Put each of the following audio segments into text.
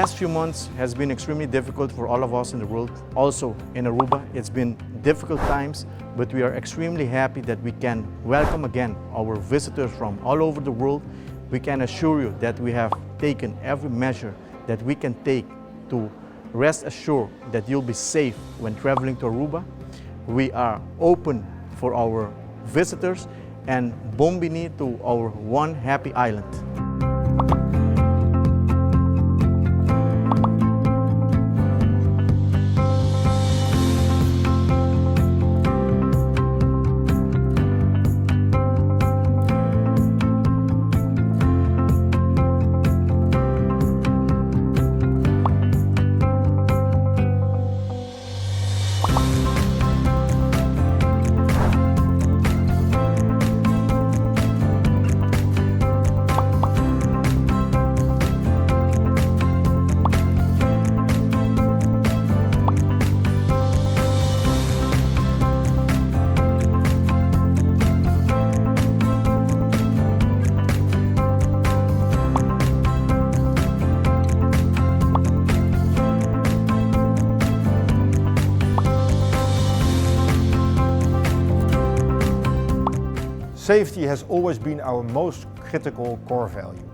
last few months has been extremely difficult for all of us in the world. Also in Aruba, it's been difficult times, but we are extremely happy that we can welcome again our visitors from all over the world. We can assure you that we have taken every measure that we can take to rest assured that you'll be safe when traveling to Aruba. We are open for our visitors and Bombini to our one happy island. Safety has always been our most critical core value.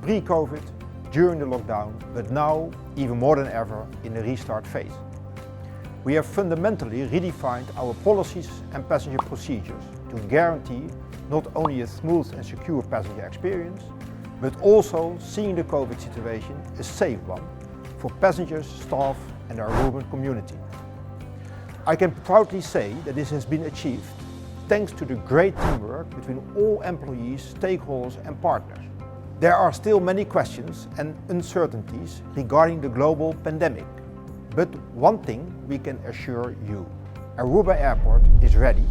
Pre-COVID, during the lockdown, but now even more than ever in the restart phase. We have fundamentally redefined our policies and passenger procedures to guarantee not only a smooth and secure passenger experience, but also, seeing the COVID situation, a safe one for passengers, staff and our Aruban community. I can proudly say that this has been achieved thanks to the great teamwork between all employees, stakeholders and partners. There are still many questions and uncertainties regarding the global pandemic. But one thing we can assure you, Aruba Airport is ready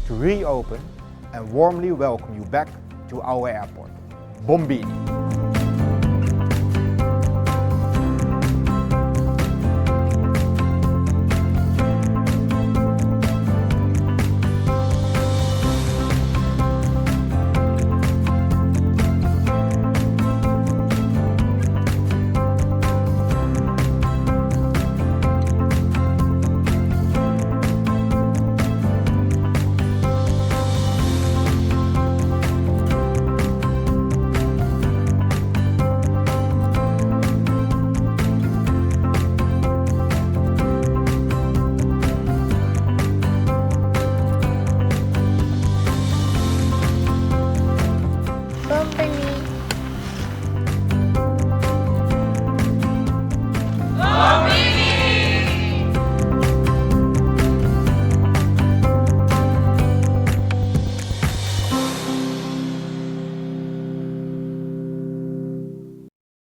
to reopen and warmly welcome you back to our airport. Bombini!